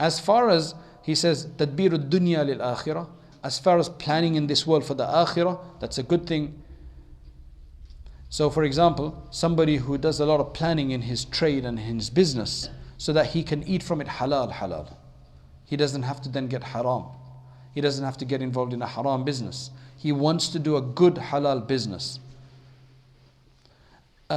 As far as, he says, تدبير الدنيا للآخرة, as far as planning in this world for the akhirah, that's a good thing. So for example, somebody who does a lot of planning in his trade and in his business, so that he can eat from it halal. He doesn't have to then get haram. He doesn't have to get involved in a haram business. He wants to do a good halal business,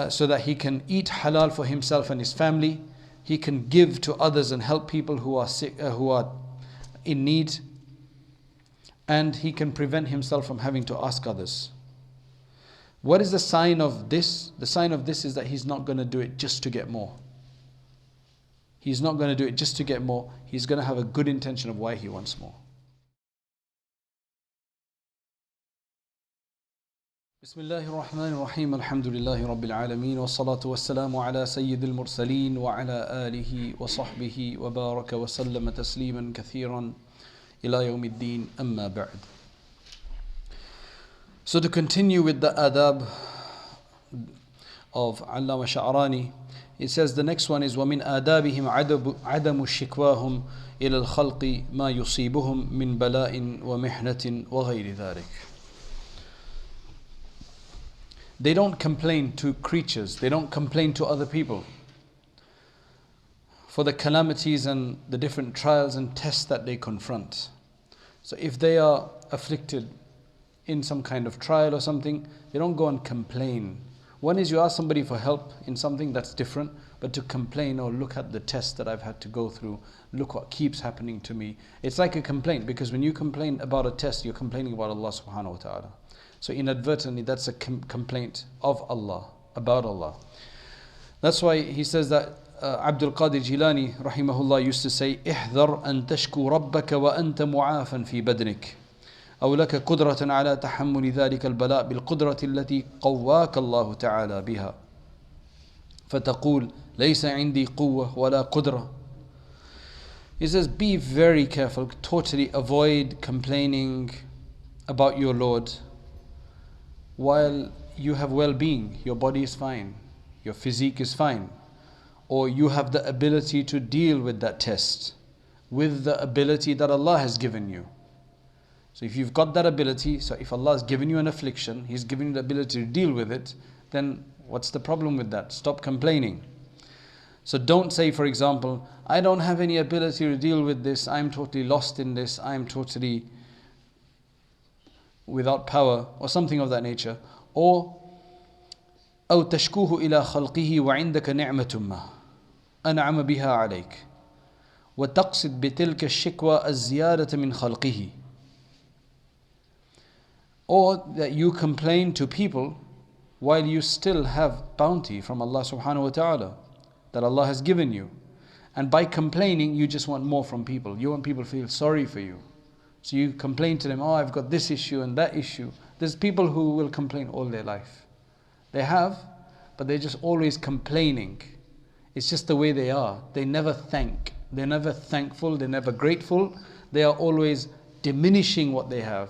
so that he can eat halal for himself and his family. He can give to others and help people who are sick, who are in need. And he can prevent himself from having to ask others. What is the sign of this? The sign of this is that he's not going to do it just to get more. He's not going to do it just to get more. He's going to have a good intention of why he wants more. Bismillahir Rahmanir Rahim. Alhamdulillahi Rabbil Alameen. Wa salatu wa salamu ala Sayyidil Mursaleen wa ala alihi wa sahbihi wa baraka wa sallama tasliman kathiran ila yawmiddin, amma ba'd. So to continue with the adab of Imam Sha'rani, it says the next one is وَمِنْ آدَابِهِمْ عَدَمُ شِكْوَاهُمْ إِلَى الْخَلْقِ مَا يُصِيبُهُمْ مِنْ بَلَاءٍ وَمِحْنَةٍ وَغَيْرِ ذَلِكَ. They don't complain to creatures, they don't complain to other people for the calamities and the different trials and tests that they confront. So if they are afflicted in some kind of trial or something, they don't go and complain. One is you ask somebody for help in something, that's different, but to complain, oh look at the test that I've had to go through, look what keeps happening to me. It's like a complaint, because when you complain about a test, you're complaining about Allah subhanahu wa ta'ala. So inadvertently that's a complaint of Allah, about Allah. That's why he says that Abdul Qadir Jilani rahimahullah used to say, احذر أن تشكو ربك وأنت معافا في بدنك أو لك قدرة على تحمل ذلك البلاء بالقدرة التي قواك الله تعالى بها فتقول ليس عندي قوة ولا قدرة. He says, be very careful, totally avoid complaining about your Lord while you have well-being, your body is fine, your physique is fine, or you have the ability to deal with that test with the ability that Allah has given you. So if you've got that ability, so if Allah has given you an affliction, He's given you the ability to deal with it, then what's the problem with that? Stop complaining. So don't say, for example, I don't have any ability to deal with this, I'm totally lost in this, I'm totally without power, or something of that nature. Or أو تشكوه إلى خلقه وعندك نعمة ما أنعم بها عليك وتقصد بتلك الشكوى الزيادة من خلقه. Or that you complain to people while you still have bounty from Allah subhanahu wa ta'ala that Allah has given you. And by complaining, you just want more from people. You want people to feel sorry for you. So you complain to them, oh, I've got this issue and that issue. There's people who will complain all their life. They have, but they're just always complaining. It's just the way they are. They never thank. They're never thankful. They're never grateful. They are always diminishing what they have.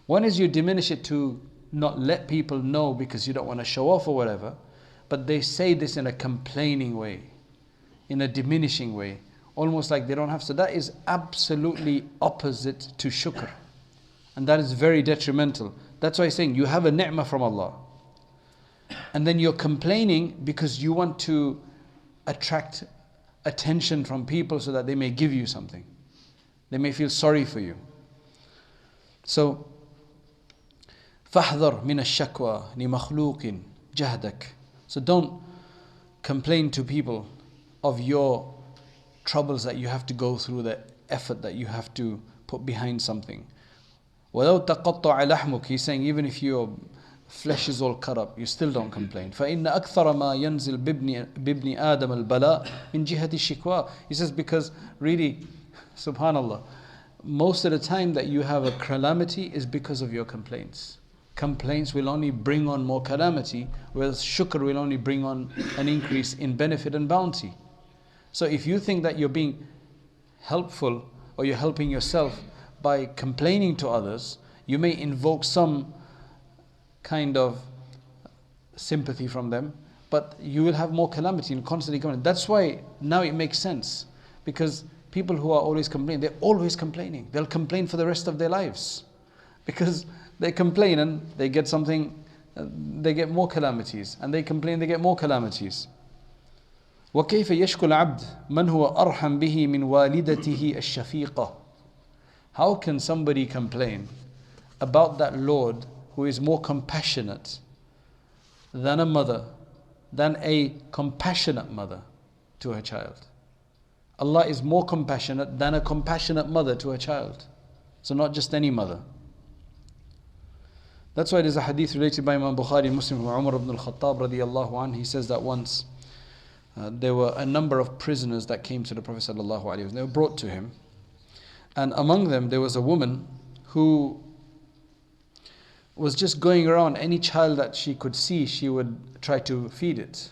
One is you diminish it to not let people know because you don't want to show off or whatever. But they say this in a complaining way, in a diminishing way. Almost like they don't have. So that is absolutely opposite to shukr. And that is very detrimental. That's why I'm saying you have a ni'mah from Allah. And then you're complaining because you want to attract attention from people so that they may give you something. They may feel sorry for you. So, فَاحْذَرْ مِنَ الشَّكْوَى لِمَخْلُوقٍ جَهْدَكَ. So don't complain to people of your troubles that you have to go through, the effort that you have to put behind something. وَلَوْ تَقَطَّعَ لَحْمُكَ. He's saying even if your flesh is all cut up, you still don't complain. فَإِنَّ أَكْثَرَ مَا يَنْزِلْ بِابْنِ آدَمَ الْبَلَاءِ مِنْ جِهَةِ الشِّكْوَى. He says because really, subhanallah, most of the time that you have a calamity is because of your complaints. Complaints will only bring on more calamity, whereas shukr will only bring on an increase in benefit and bounty. So if you think that you're being helpful or you're helping yourself by complaining to others, you may invoke some kind of sympathy from them, but you will have more calamity and constantly coming. That's why now it makes sense, because people who are always complaining, they're always complaining. They'll complain for the rest of their lives. Because they complain and they get something, they get more calamities. And they complain, they get more calamities. وَكَيْفَ يَشْكُ الْعَبْدِ مَنْ هُوَ أَرْحَمْ بِهِ مِنْ وَالِدَتِهِ الشَّفِيقَةِ. How can somebody complain about that Lord who is more compassionate than a mother, than a compassionate mother to her child? Allah is more compassionate than a compassionate mother to her child. So not just any mother. That's why there's a hadith related by Imam Bukhari and Muslim from Umar ibn al-Khattab radiyallahu anhu. He says that once there were a number of prisoners that came to the Prophet sallallahu alaihi wasallam. They were brought to him. And among them there was a woman who was just going around. Any child that she could see, she would try to feed it.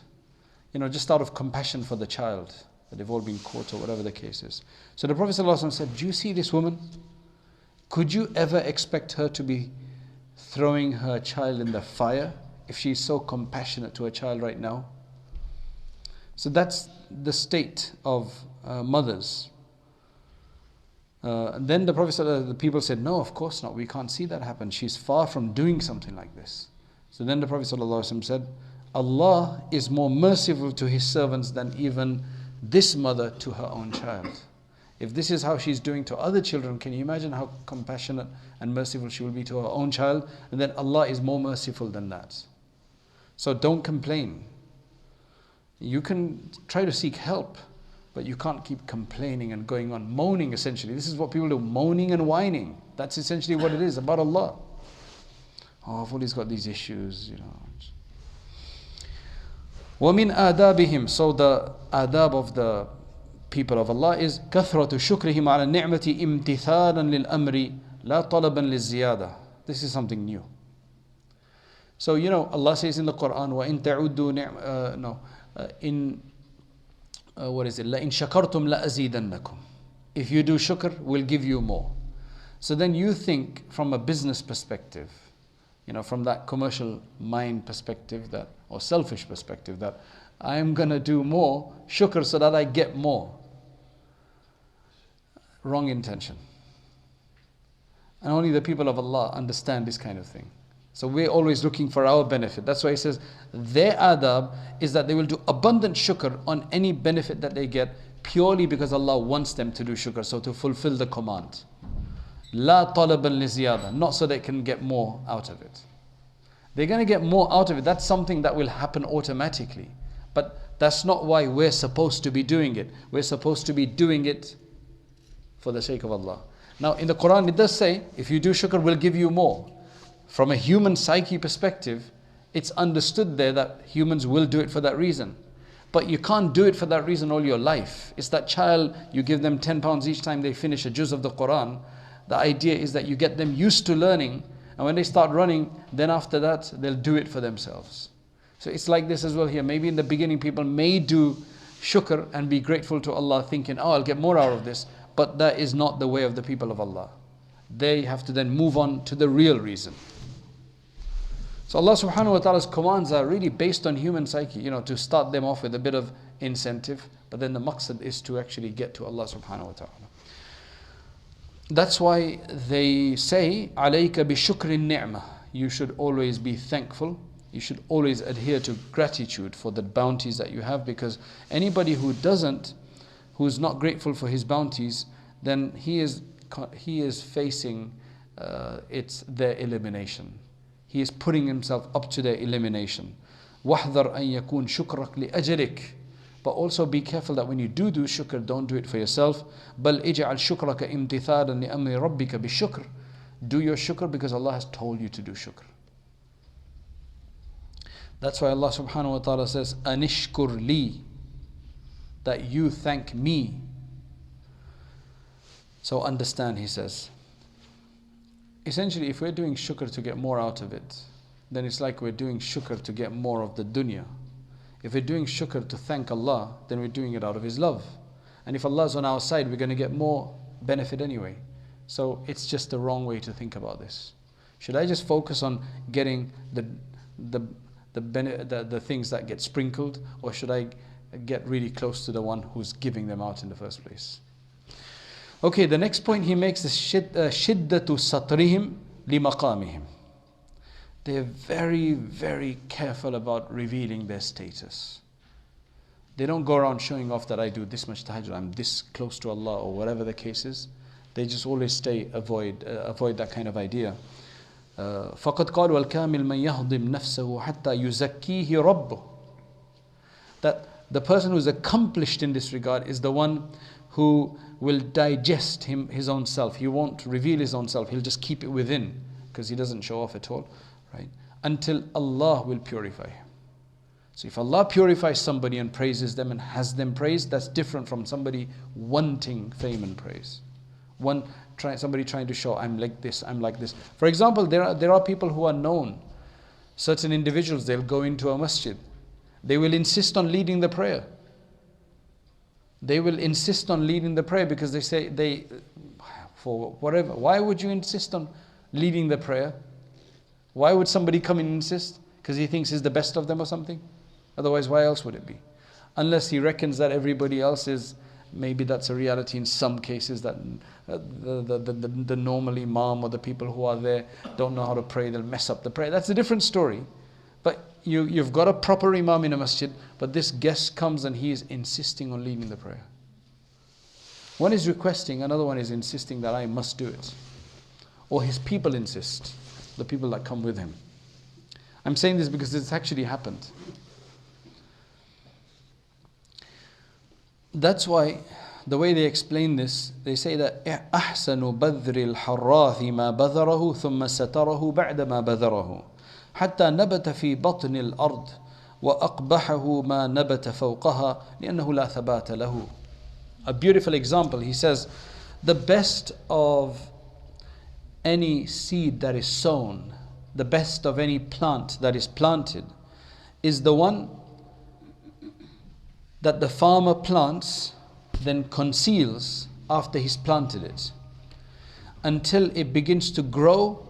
Just out of compassion for the child, that they've all been caught or whatever the case is. So the Prophet ﷺ said, do you see this woman? Could you ever expect her to be throwing her child in the fire if she's so compassionate to her child right now? So that's the state of mothers. Then the Prophet the people said, no, of course not, we can't see that happen. She's far from doing something like this. So then the Prophet ﷺ said, Allah is more merciful to His servants than even this mother to her own child. If this is how she's doing to other children, can you imagine how compassionate and merciful she will be to her own child? And then Allah is more merciful than that. So don't complain. You can try to seek help, but you can't keep complaining and going on, moaning essentially. This is what people do, moaning and whining. That's essentially what it is about Allah. Oh, I've always got these issues, وَمِنْ آدَابِهِمْ. So the adab of the people of Allah is كَثْرَةُ شُكْرِهِمْ عَلَى النِّعْمَةِ امْتِثَالًا لِلْأَمْرِ لَا طَلَبًا لِلزِّيَادَةِ. This is something new. So Allah says in the Qur'an, وَإِن تَعُدُّوا what is it? لَإِن شَكَرْتُمْ لَأَزِيدَنَّكُمْ. If you do shukr, we'll give you more. So then you think from a business perspective, from that commercial mind perspective, or selfish perspective, that I'm going to do more shukr so that I get more. Wrong intention. And only the people of Allah understand this kind of thing. So we're always looking for our benefit. That's why he says their adab is that they will do abundant shukr on any benefit that they get purely because Allah wants them to do shukr, so to fulfill the command. La talaban li ziyada, not so they can get more out of it. They're going to get more out of it. That's something that will happen automatically. But that's not why we're supposed to be doing it. We're supposed to be doing it for the sake of Allah. Now in the Quran it does say, if you do shukr, we'll give you more. From a human psyche perspective, it's understood there that humans will do it for that reason. But you can't do it for that reason all your life. It's that child, you give them £10 each time they finish a juz of the Quran. The idea is that you get them used to learning, and when they start running, then after that, they'll do it for themselves. So it's like this as well here. Maybe in the beginning, people may do shukr and be grateful to Allah, thinking, oh, I'll get more out of this. But that is not the way of the people of Allah. They have to then move on to the real reason. So Allah subhanahu wa ta'ala's commands are really based on human psyche, to start them off with a bit of incentive, but then the maqsad is to actually get to Allah subhanahu wa ta'ala. That's why they say, عَلَيْكَ بِشُكْرِ النِّعْمَةِ. You should always be thankful. You should always adhere to gratitude for the bounties that you have, because anybody who's not grateful for his bounties, then he is facing their elimination. He is putting himself up to their elimination. وَاحْذَرْ أَن يَكُونْ شُكْرَكْ لِأَجَلِكَ. But also be careful that when you do shukr, don't do it for yourself. بَلْ اِجْعَلْ شُكْرَكَ امْتِثَالًا لِأَمْرِ رَبِّكَ بِالشُّكْرِ. Do your shukr because Allah has told you to do shukr. That's why Allah subhanahu wa ta'ala says, أَنِشْكُرْ لِي. That you thank me. So understand, he says, essentially, if we're doing shukr to get more out of it, then it's like we're doing shukr to get more of the dunya. If we're doing shukr to thank Allah, then we're doing it out of His love. And if Allah's on our side, we're going to get more benefit anyway. So it's just the wrong way to think about this. Should I just focus on getting the things that get sprinkled, or should I get really close to the one who's giving them out in the first place? Okay, the next point he makes is shiddatu satrihim limaqamihim. They're very, very careful about revealing their status. They don't go around showing off that I do this much tahajjud, I'm this close to Allah, or whatever the case is. They just always avoid that kind of idea. فَقَدْ قَالُ وَالْكَامِلْ مَنْ يَهْضِمْ نَفْسَهُ حَتَّى يُزَكِّيهِ رَبُّهُ. That the person who's accomplished in this regard is the one who will digest his own self. He won't reveal his own self. He'll just keep it within, because he doesn't show off at all, right? Until Allah will purify him. So if Allah purifies somebody and praises them and has them praised, that's different from somebody wanting fame and praise. Somebody trying to show, I'm like this, I'm like this. For example, there are people who are known. Certain individuals, they'll go into a masjid. They will insist on leading the prayer. They will insist on leading the prayer because they say, for whatever. Why would you insist on leading the prayer? Why would somebody come and insist? Because he thinks he's the best of them or something? Otherwise, why else would it be? Unless he reckons that everybody else is, maybe that's a reality in some cases, that the normal imam or the people who are there don't know how to pray, they'll mess up the prayer. That's a different story. But you've got a proper imam in a masjid, but this guest comes and he is insisting on leading the prayer. One is requesting, another one is insisting that I must do it. Or his people insist, the people that come with him. I'm saying this because it's actually happened. That's why the way they explain this, they say that أحسن بذر الحراث ما بذره ثم ستره بعد ما بذره حتى نبت في بطن الأرض وأقبحه ما نبت فوقها لأنه لا ثبات له. A beautiful example, he says, the best of any seed that is sown, the best of any plant that is planted, is the one that the farmer plants, then conceals after he's planted it, until it begins to grow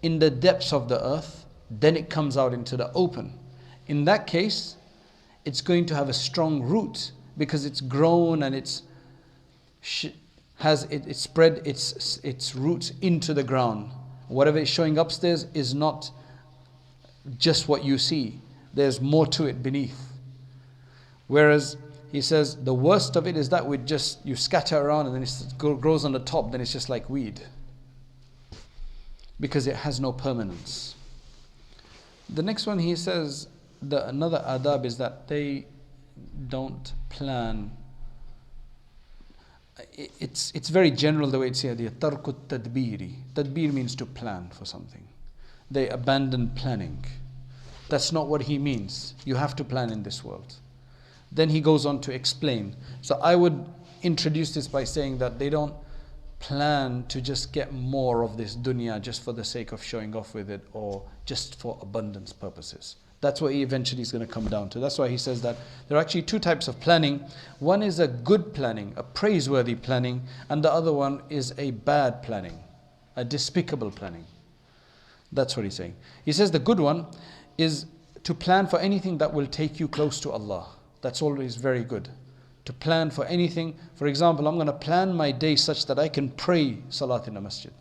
in the depths of the earth, then it comes out into the open. In that case, it's going to have a strong root because it's grown and it's spread its roots into the ground. Whatever is showing upstairs is not just what you see. There's more to it beneath. Whereas he says the worst of it is that you scatter around and then it grows on the top, then it's just like weed, because it has no permanence. The next one he says, another adab is that they don't plan. It's very general the way it's here. Tarku tadbiri. Tadbir means to plan for something. They abandon planning. That's not what he means. You have to plan in this world. Then he goes on to explain. So I would introduce this by saying that they don't plan to just get more of this dunya just for the sake of showing off with it or just for abundance purposes. That's what he eventually is going to come down to. That's why he says that there are actually two types of planning. One is a good planning, a praiseworthy planning, and the other one is a bad planning, a despicable planning. That's what he's saying. He says the good one is to plan for anything that will take you close to Allah. That's always very good. To plan for anything. For example, I'm going to plan my day such that I can pray salat in the masjid.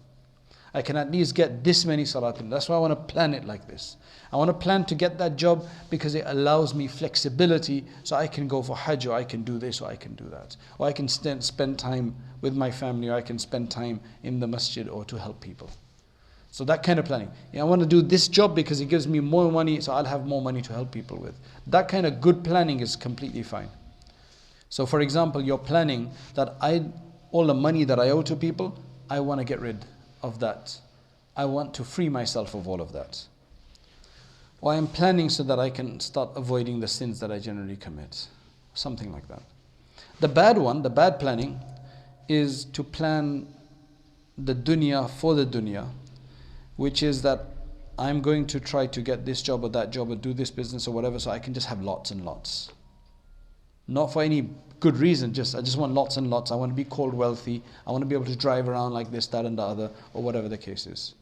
I can at least get this many salat in. That's why I want to plan it like this. I want to plan to get that job because it allows me flexibility, so I can go for hajj, or I can do this, or I can do that. Or I can spend time with my family, or I can spend time in the masjid or to help people. So that kind of planning. I want to do this job because it gives me more money, so I'll have more money to help people with. That kind of good planning is completely fine. So for example, you're planning that all the money that I owe to people, I want to get rid of that. I want to free myself of all of that. Or I'm planning so that I can start avoiding the sins that I generally commit. Something like that. The bad one, the bad planning, is to plan the dunya for the dunya, which is that I'm going to try to get this job or that job or do this business or whatever, so I can just have lots and lots. Not for any good reason, I just want lots and lots. I want to be called wealthy. I want to be able to drive around like this, that and the other, or whatever the case is.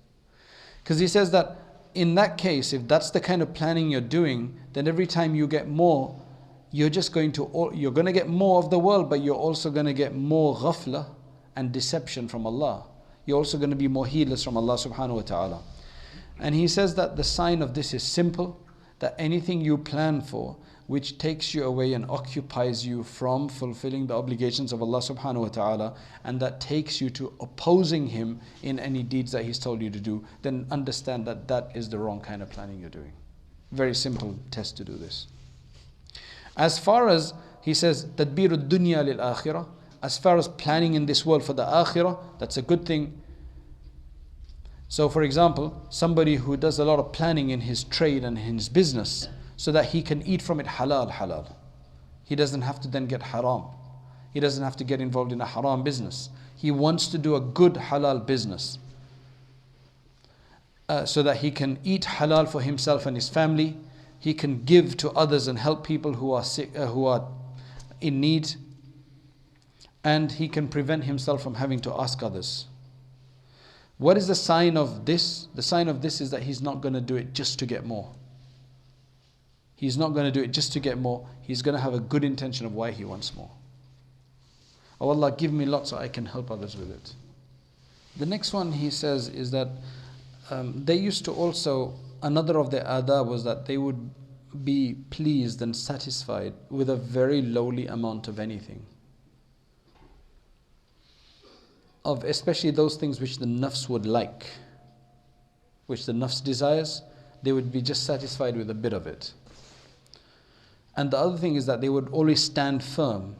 Because he says that in that case, if that's the kind of planning you're doing, then every time you get more, you're going to get more of the world, but you're also going to get more ghafla, and deception from Allah, you're also going to be more heedless from Allah subhanahu wa ta'ala. And he says that the sign of this is simple, that anything you plan for which takes you away and occupies you from fulfilling the obligations of Allah subhanahu wa ta'ala, and that takes you to opposing Him in any deeds that He's told you to do, then understand that that is the wrong kind of planning you're doing. Very simple test to do this. As far as, he says, tadbiru dunya lil akhirah, as far as planning in this world for the akhirah, that's a good thing. So for example, somebody who does a lot of planning in his trade and in his business, so that he can eat from it halal. He doesn't have to then get haram. He doesn't have to get involved in a haram business. He wants to do a good halal business, so that he can eat halal for himself and his family. He can give to others and help people who are sick, who are in need. And he can prevent himself from having to ask others. What is the sign of this? The sign of this is that he's not going to do it just to get more. He's not going to do it just to get more. He's going to have a good intention of why he wants more. Oh Allah, give me lots so I can help others with it. The next one he says is that they used to also, another of their adab was that they would be pleased and satisfied with a very lowly amount of anything. Of especially those things which the nafs would like, which the nafs desires, they would be just satisfied with a bit of it. And the other thing is that they would always stand firm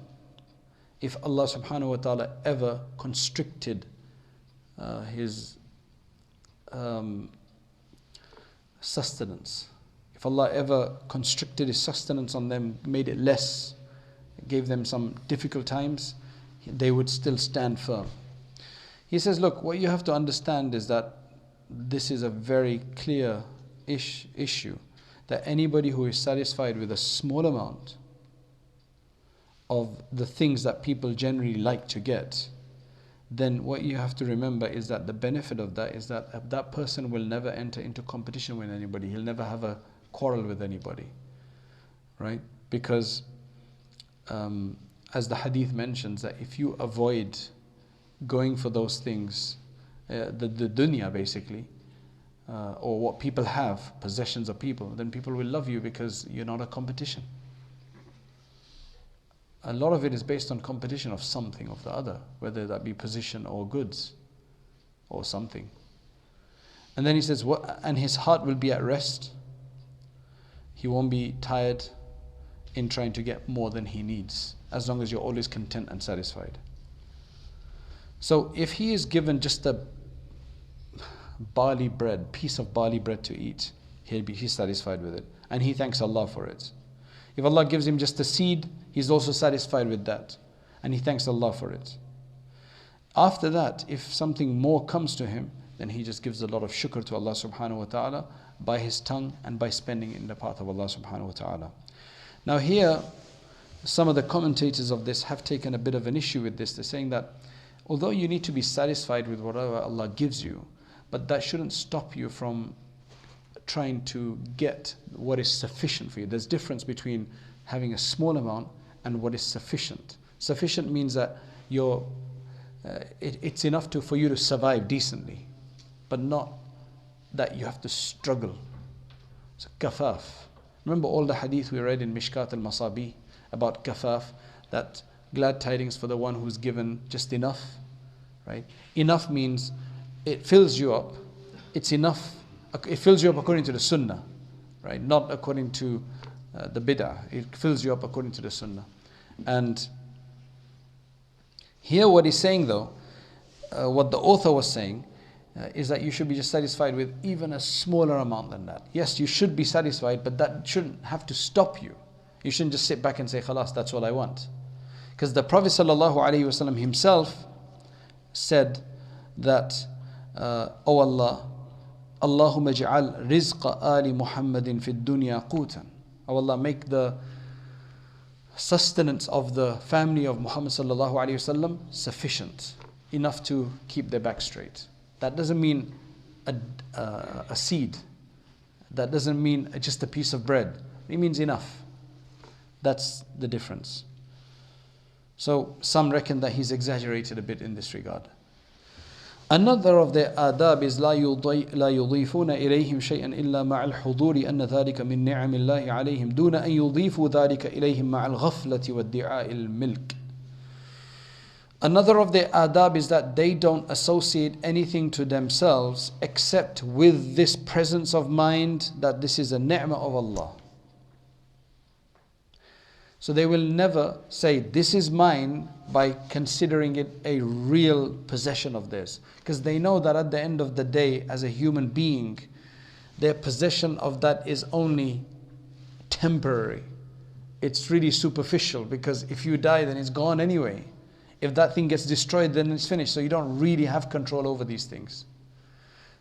if Allah subhanahu wa ta'ala ever constricted His sustenance. If Allah ever constricted His sustenance on them, made it less, gave them some difficult times, they would still stand firm. He says, look, what you have to understand is that this is a very clear issue, that anybody who is satisfied with a small amount of the things that people generally like to get, then what you have to remember is that the benefit of that is that that person will never enter into competition with anybody. He'll never have a quarrel with anybody, right? Because as the hadith mentions, that if you avoid going for those things, the dunya basically, or what people have, possessions of people, then people will love you because you're not a competition. A lot of it is based on competition of something of the other, whether that be position or goods or something. And then he says, and his heart will be at rest. He won't be tired in trying to get more than he needs, as long as you're always content and satisfied. So if he is given just a piece of barley bread to eat, he's satisfied with it, and he thanks Allah for it. If Allah gives him just a seed, he's also satisfied with that, and he thanks Allah for it. After that, if something more comes to him, then he just gives a lot of shukr to Allah subhanahu wa ta'ala by his tongue and by spending it in the path of Allah subhanahu wa ta'ala. Now here, some of the commentators of this have taken a bit of an issue with this. They're saying that although you need to be satisfied with whatever Allah gives you, but that shouldn't stop you from trying to get what is sufficient for you. There's difference between having a small amount and what is sufficient. Sufficient means that it's enough for you to survive decently, but not that you have to struggle. So kafaf. Remember all the hadith we read in Mishkat al-Masabi about kafaf, that glad tidings for the one who's given just enough, right? Enough means it fills you up. It's enough. It fills you up according to the sunnah, right? Not according to the bid'ah. It fills you up according to the sunnah. And here what he's saying though, what the author was saying, is that you should be just satisfied with even a smaller amount than that. Yes, you should be satisfied, but that shouldn't have to stop you. You shouldn't just sit back and say, khalas, that's all I want. Because the Prophet ﷺ himself said that, O Allah, Allahumma ja'al rizqa ali Muhammadin fid dunya qutan. O Allah, make the sustenance of the family of Muhammad ﷺ sufficient, enough to keep their back straight. That doesn't mean a seed. That doesn't mean just a piece of bread. It means enough. That's the difference. So some reckon that he's exaggerated a bit in this regard. Another of their adab is لا يضيفون إليهم شيئا إلا مع الحضور أن ذلك من نعم الله عليهم دون أن يضيفوا ذلك إليهم مع الغفلة وادعاء الملك. Another of their adab is that they don't associate anything to themselves except with this presence of mind that this is a ni'mah of Allah. So they will never say, this is mine, by considering it a real possession of theirs. Because they know that at the end of the day, as a human being, their possession of that is only temporary. It's really superficial, because if you die, then it's gone anyway. If that thing gets destroyed, then it's finished. So you don't really have control over these things.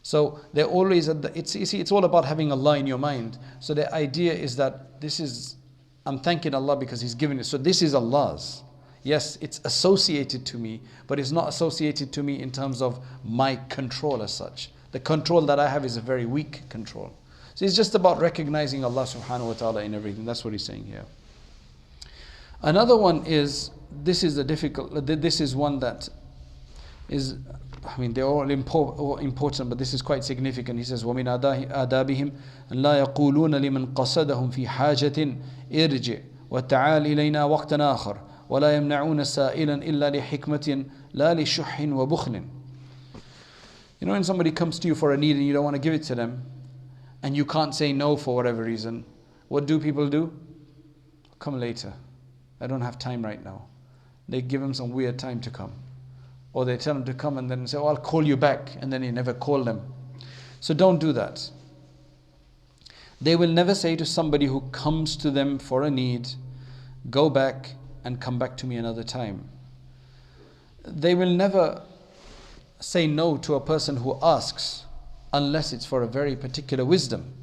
So they're always at the, it's all about having Allah in your mind. So the idea is that this is, I'm thanking Allah because He's given it. So this is Allah's. Yes, it's associated to me, but it's not associated to me in terms of my control as such. The control that I have is a very weak control. So it's just about recognizing Allah subhanahu wa ta'ala in everything. That's what he's saying here. Another one is, this is one that is, I mean, they're all important, but this is quite significant. He says, وَمِنْ آدَابِهِمْ أَنْ لَا يَقُولُونَ لِمَنْ قَصَدَهُمْ فِي حَاجَةٍ إِرْجِعْ وَتَعَالِ إِلَيْنَا وَقْتًا آخَرَ وَلَا يَمْنَعُونَ سَائِلًا إِلَّا لِحِكْمَةٍ لَا لِشُحٍ وَبُخْلٍ. You know, when somebody comes to you for a need and you don't want to give it to them, and you can't say no for whatever reason, what do people do? Come later. I don't have time right now. They give him some weird time to come. Or they tell him to come and then say, oh, I'll call you back. And then you never call them. So don't do that. They will never say to somebody who comes to them for a need, go back and come back to me another time. They will never say no to a person who asks unless it's for a very particular wisdom.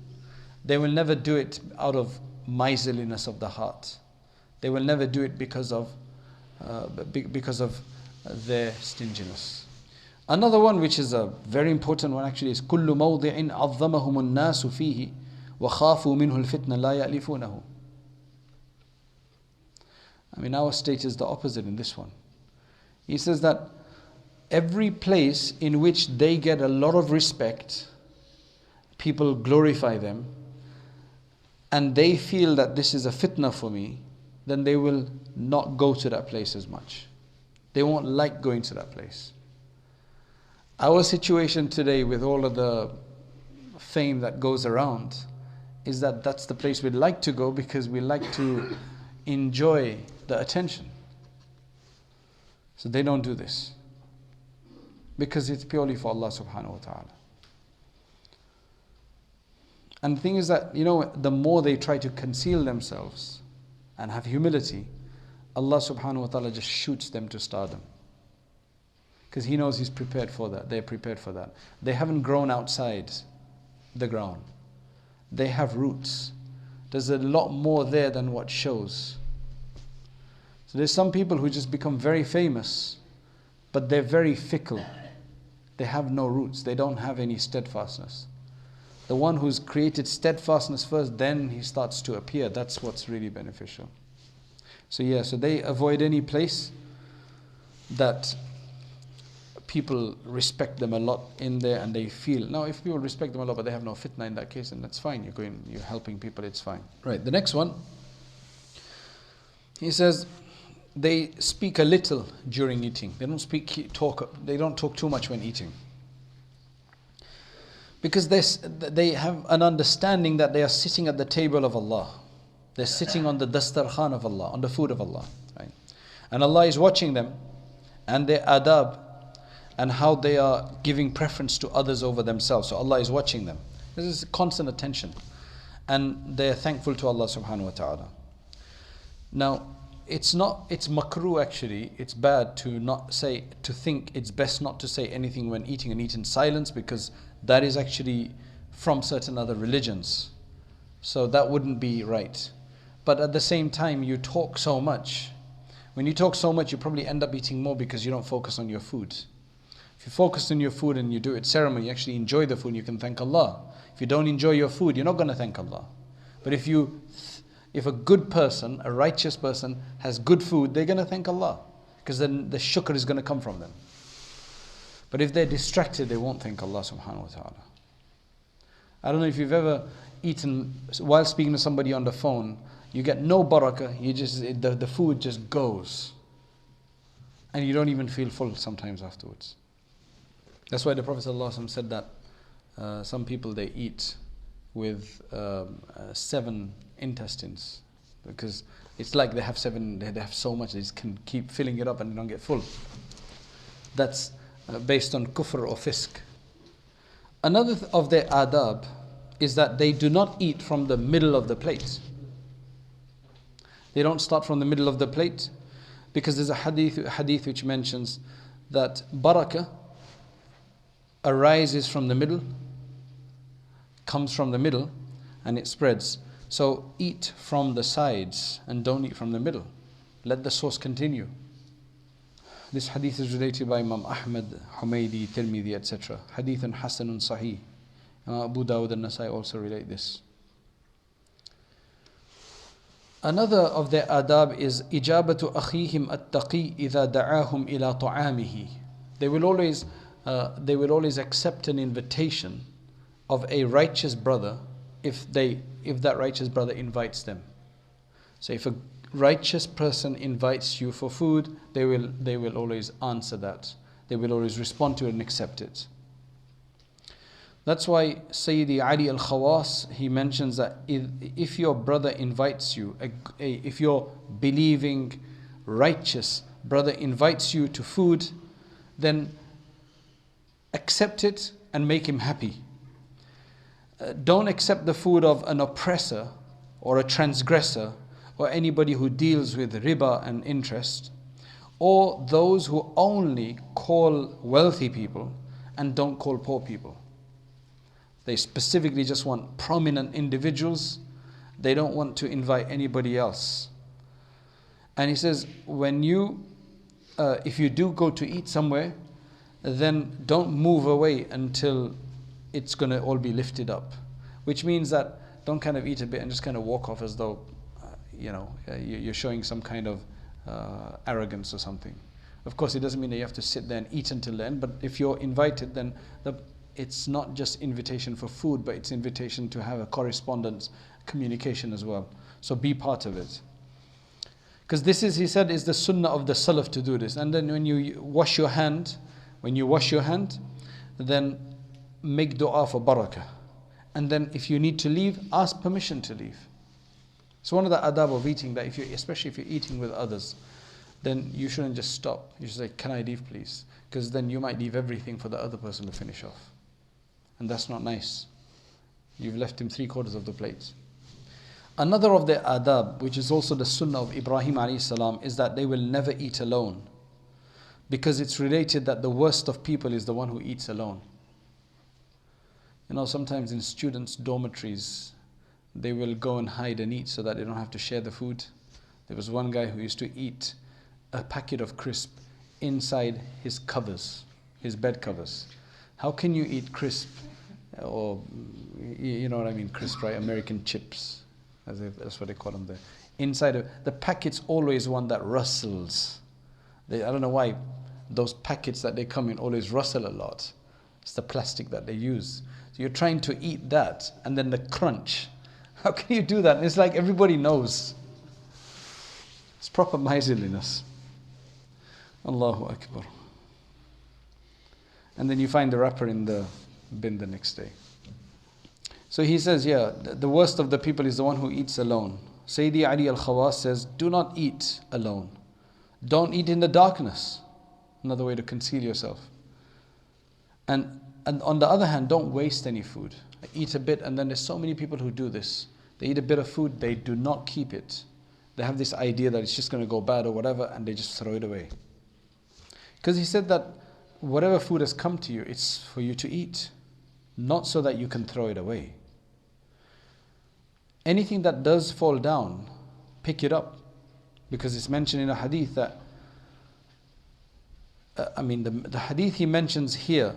They will never do it out of miserliness of the heart. They will never do it because of their stinginess. Another one which is a very important one actually is كُلُّ مَوْضِعٍ عَظَّمَهُمُ النَّاسُ فِيهِ وَخَافُوا مِنْهُ الْفِتْنَ لَا يَأْلِفُونَهُ. I mean, our state is the opposite in this one. He says that every place in which they get a lot of respect, people glorify them, and they feel that this is a fitna for me, then they will not go to that place as much. They won't like going to that place. Our situation today with all of the fame that goes around is that that's the place we'd like to go because we like to enjoy the attention. So they don't do this because it's purely for Allah subhanahu wa ta'ala. And the thing is that, you know, the more they try to conceal themselves and have humility, Allah subhanahu wa ta'ala just shoots them to stardom. Because He knows He's prepared for that. They're prepared for that. They haven't grown outside the ground. They have roots. There's a lot more there than what shows. So there's some people who just become very famous, but they're very fickle. They have no roots. They don't have any steadfastness. The one who's created steadfastness first, then he starts to appear. That's what's really beneficial. So yeah, so they avoid any place that people respect them a lot in there and they feel. Now if people respect them a lot but they have no fitna in that case, then that's fine. You're helping people, it's fine. Right, the next one. He says they speak a little during eating. They don't talk too much when eating. Because they have an understanding that they are sitting at the table of Allah. They're sitting on the dastarkhan of Allah, on the food of Allah. Right? And Allah is watching them and their adab and how they are giving preference to others over themselves. So Allah is watching them. This is constant attention. And they're thankful to Allah subhanahu wa ta'ala. Now, it's makruh actually. It's bad to think it's best not to say anything when eating and eat in silence, because that is actually from certain other religions. So that wouldn't be right. But at the same time, you talk so much. When you talk so much, you probably end up eating more because you don't focus on your food. If you focus on your food and you do it ceremony, you actually enjoy the food, you can thank Allah. If you don't enjoy your food, you're not going to thank Allah. But if you If a good person, a righteous person, has good food, they're going to thank Allah, because then the shukr is going to come from them. But if they're distracted, they won't thank Allah subhanahu wa ta'ala. I don't know if you've ever eaten while speaking to somebody on the phone, you get no barakah, the food just goes. And you don't even feel full sometimes afterwards. That's why the Prophet ﷺ said that some people, they eat with 7 intestines, because it's like they have so much, they just can keep filling it up and they don't get full. That's based on kufr or fisk. Another of their adab is that they do not eat from the middle of the plate. They don't start from the middle of the plate, because there's a hadith which mentions that barakah arises from the middle, comes from the middle, and it spreads. So eat from the sides and don't eat from the middle. Let the source continue. This hadith is related by Imam Ahmad, Humaydi, Tirmidhi, etc. Hadithun Hasanun Sahih. Abu Dawud and Nasai also relate this. Another of their adab is ijabatu akhihim at-taqi idha da'ahum ila ta'amihi. They will always accept an invitation of a righteous brother if that righteous brother invites them. So if a righteous person invites you for food, they will always answer that. They will always respond to it and accept it. That's why Sayyidi Ali al-Khawas, he mentions that if your brother invites you, if your believing, righteous brother invites you to food, then accept it and make him happy. Don't accept the food of an oppressor or a transgressor or anybody who deals with riba and interest, or those who only call wealthy people and don't call poor people. They specifically just want prominent individuals. They don't want to invite anybody else. And he says, if you do go to eat somewhere, then don't move away until it's going to all be lifted up. Which means that don't kind of eat a bit and just kind of walk off as though, you're showing some kind of arrogance or something. Of course, it doesn't mean that you have to sit there and eat until then, but if you're invited, then it's not just invitation for food, but it's invitation to have a correspondence, communication as well. So be part of it. Because this is, he said, is the sunnah of the salaf to do this. And then when you wash your hand, then make dua for barakah. And then if you need to leave, ask permission to leave. It's one of the adab of eating, that especially if you're eating with others, then you shouldn't just stop. You should say, can I leave please? Because then you might leave everything for the other person to finish off. And that's not nice. You've left him 3/4 of the plate. Another of their adab, which is also the sunnah of Ibrahim alayhi salam, is that they will never eat alone. Because it's related that the worst of people is the one who eats alone. Sometimes in students' dormitories, they will go and hide and eat so that they don't have to share the food. There was one guy who used to eat a packet of crisp inside his covers, his bed covers. How can you eat crisp, or you know what I mean, crisp, right? American chips, that's what they call them there. Inside of the packet's always one that rustles. I don't know why those packets that they come in always rustle a lot. It's the plastic that they use. So you're trying to eat that, and then the crunch. How can you do that? And it's like everybody knows. It's proper miserliness. Allahu Akbar. And then you find the wrapper in the bin the next day. So he says, the worst of the people is the one who eats alone. Sayyidi Ali al-Khawas says, do not eat alone. Don't eat in the darkness. Another way to conceal yourself. And on the other hand, don't waste any food. Eat a bit, and then there's so many people who do this. They eat a bit of food, they do not keep it. They have this idea that it's just going to go bad or whatever, and they just throw it away. Because he said that whatever food has come to you, it's for you to eat, not so that you can throw it away. Anything that does fall down, pick it up. Because it's mentioned in a hadith that, the hadith he mentions here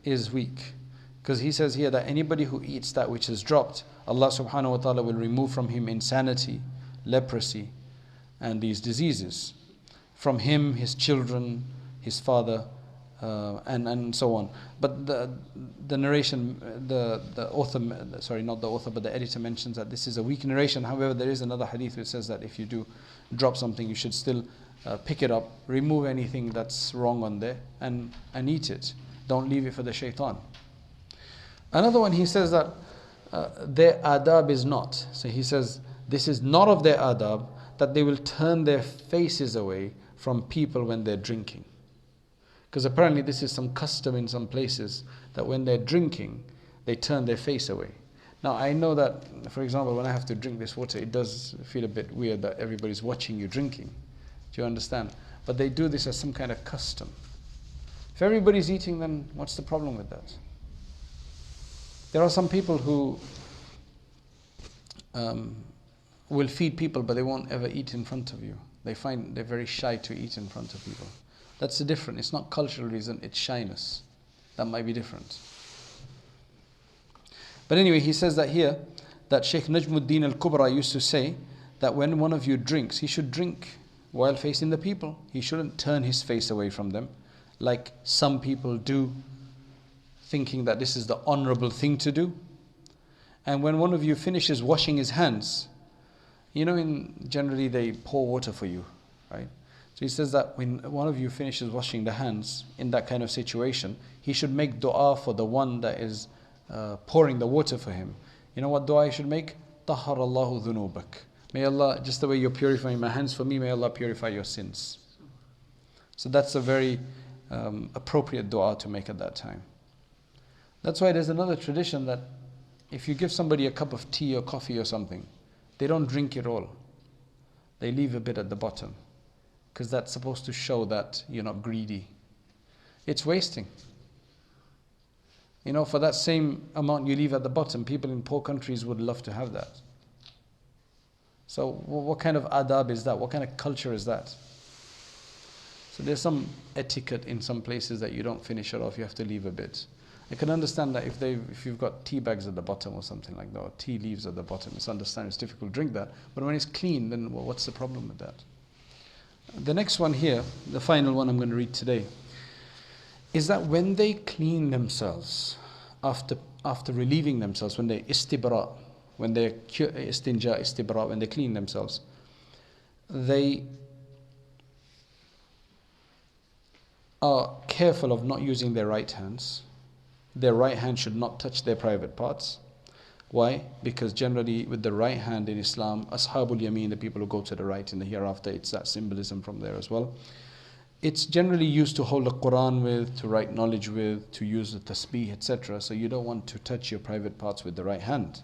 is weak. Because he says here that anybody who eats that which is dropped, Allah subhanahu wa ta'ala will remove from him insanity, leprosy and these diseases from him, his children, his father, and so on. But the narration, the author, sorry, not the author, but the editor mentions that this is a weak narration. However, there is another hadith which says that if you do drop something, you should still pick it up, remove anything that's wrong on there, and eat it. Don't leave it for the shaitan. Another one, he says that their adab is not. So he says, this is not of their adab, that they will turn their faces away from people when they're drinking. Because apparently this is some custom in some places, that when they're drinking, they turn their face away. Now I know that, for example, when I have to drink this water, it does feel a bit weird that everybody's watching you drinking. Do you understand? But they do this as some kind of custom. If everybody's eating, then what's the problem with that? There are some people who will feed people, but they won't ever eat in front of you. They find they're very shy to eat in front of people. That's the difference. It's not cultural reason, it's shyness. That might be different. But anyway, he says that here, that Shaykh Najmuddin al-Kubra used to say that when one of you drinks, he should drink while facing the people. He shouldn't turn his face away from them, like some people do, thinking that this is the honorable thing to do. And when one of you finishes washing his hands, you know, generally they pour water for you, right? So he says that when one of you finishes washing the hands in that kind of situation, he should make dua for the one that is pouring the water for him. You know what dua he should make? Tahhar Allahu dhunubak. May Allah, just the way you're purifying my hands for me, may Allah purify your sins. So that's a very appropriate dua to make at that time. That's why there's another tradition that if you give somebody a cup of tea or coffee or something, they don't drink it all. They leave a bit at the bottom, because that's supposed to show that you're not greedy. It's wasting. You know, for that same amount you leave at the bottom, people in poor countries would love to have that. So what kind of adab is that? What kind of culture is that? So there's some etiquette in some places that you don't finish it off, you have to leave a bit. I can understand that if you've got tea bags at the bottom or something like that, or tea leaves at the bottom, it's difficult to drink that. But when it's clean, then what's the problem with that? The next one here, the final one I'm going to read today, is that when they clean themselves, after relieving themselves, when they istibra, when they istinja, istibra, when they clean themselves, they are careful of not using their right hands. Their right hand should not touch their private parts. Why? Because generally with the right hand in Islam, Ashabul Yameen, the people who go to the right in the hereafter, it's that symbolism from there as well. It's generally used to hold the Qur'an with, to write knowledge with, to use the tasbih, etc. So you don't want to touch your private parts with the right hand.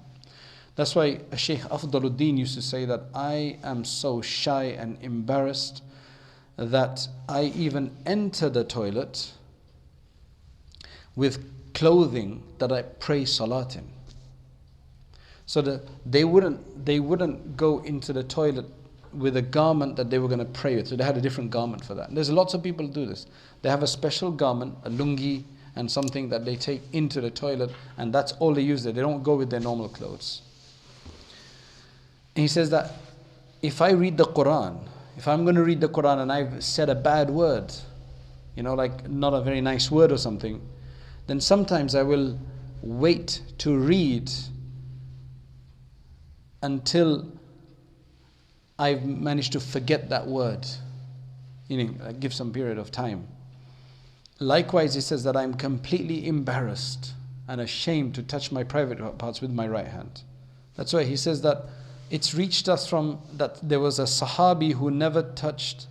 That's why Shaykh Afdaluddin used to say that I am so shy and embarrassed that I even enter the toilet with clothing that I pray salat in. So that they wouldn't go into the toilet with a garment that they were going to pray with. So they had a different garment for that. And there's lots of people who do this. They have a special garment, a lungi, and something that they take into the toilet, and that's all they use there. They don't go with their normal clothes. And he says that if I read the Qur'an, if I'm going to read the Qur'an and I've said a bad word, you know, like not a very nice word or something, then sometimes I will wait to read until I've managed to forget that word. You know, give some period of time. Likewise, he says that I'm completely embarrassed and ashamed to touch my private parts with my right hand. That's why he says that it's reached us from that there was a Sahabi who never touched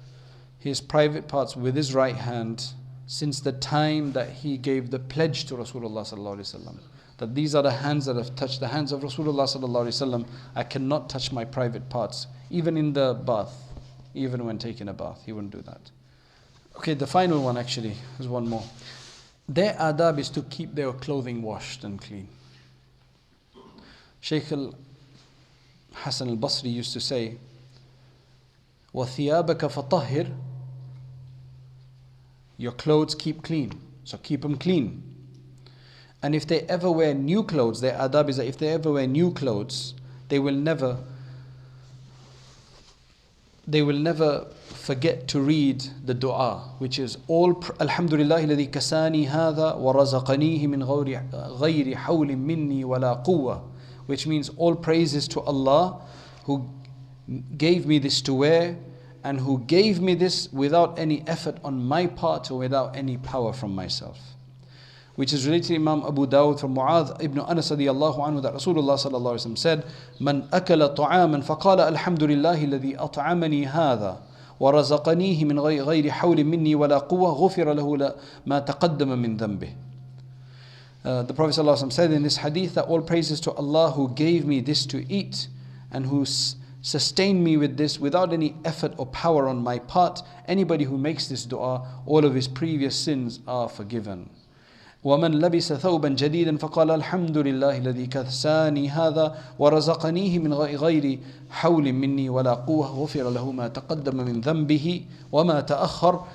his private parts with his right hand since the time that he gave the pledge to Rasulullah sallallahu alaihi wasallam, that these are the hands that have touched the hands of Rasulullah sallallahu alaihi wasallam. I cannot touch my private parts, even in the bath, even when taking a bath, he wouldn't do that. Okay, the final one actually is one more. Their adab is to keep their clothing washed and clean. Shaykh Hasan al-Basri used to say, وَثِيَابَكَ فَطَهِّرْ, your clothes keep clean, so keep them clean. And if they ever wear new clothes, their adab is that if they ever wear new clothes, they will never they will never forget to read the dua, which is Alhamdulillah alladhi kasani hadha wa razaqanihi min ghayri hawlin minni wala quwwa, which means all praises to Allah who gave me this to wear and who gave me this without any effort on my part or without any power from myself. Which is related to Imam Abu Dawud from Mu'adh ibn Anas radiyallahu anhu that Rasulullah sallallahu alaihi wasallam said, "Man akala ta'aman faqala alhamdulillahi alladhi at'amani hadha wa razaqanihi min ghayri hawlin minni wala quwwa ghufira lahu ma taqaddama min dhanbih." The Prophet sallallahu alaihi wasallam said in this hadith that all praises to Allah who gave me this to eat and who sustained me with this without any effort or power on my part. Anybody who makes this dua, all of his previous sins are forgiven. وَمَنْ لَبِسَ ثَوْبًا جَدِيدًا فَقَالَ الْحَمْدُ لِلَّهِ الَّذِي كَسَانِي هَذَا وَرَزَقَنِيهِ مِنْ غَيْرِ حَوْلٍ مِنِّي وَلَا قُوَّةٍ غُفِرَ لَهُ مَا تَقَدَّمَ مِنْ ذَنْبِهِ وَمَا تَأَخَّرَ.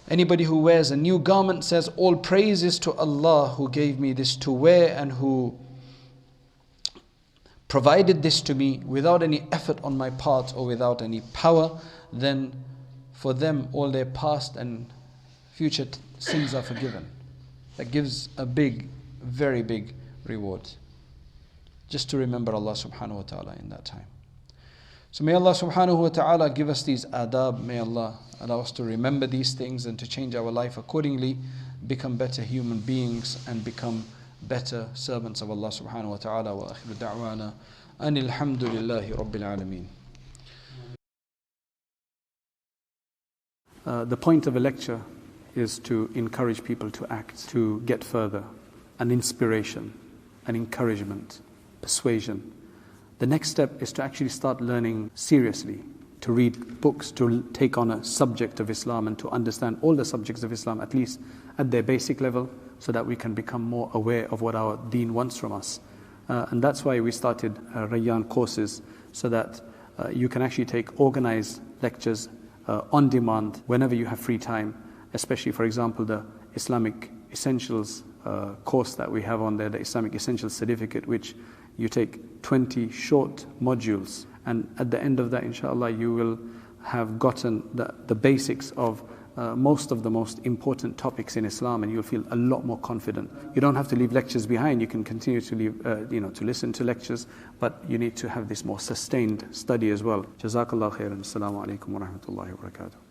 Anybody who wears a new garment says, all praises to Allah who gave me this to wear and who provided this to me without any effort on my part or without any power, then for them all their past and future sins are forgiven. That gives a big, very big reward. Just to remember Allah subhanahu wa ta'ala in that time. So may Allah subhanahu wa ta'ala give us these adab. May Allah allow us to remember these things and to change our life accordingly, become better human beings and become better servants of Allah subhanahu wa ta'ala. Wa akhiru da'wana anil hamdulillahi rabbil alameen. The point of a lecture is to encourage people to act, to get further, an inspiration, an encouragement, persuasion. The next step is to actually start learning seriously, to read books, to take on a subject of Islam and to understand all the subjects of Islam, at least at their basic level, so that we can become more aware of what our deen wants from us. And that's why we started Rayyan courses, so that you can actually take organized lectures on demand whenever you have free time. Especially, for example, the Islamic Essentials course that we have on there, the Islamic Essentials Certificate, which you take 20 short modules. And at the end of that, inshallah, you will have gotten the basics of most of the most important topics in Islam, and you'll feel a lot more confident. You don't have to leave lectures behind. You can continue to leave, to listen to lectures, but you need to have this more sustained study as well. Jazakallah khairan. Assalamu alaikum wa rahmatullahi wa barakatuh.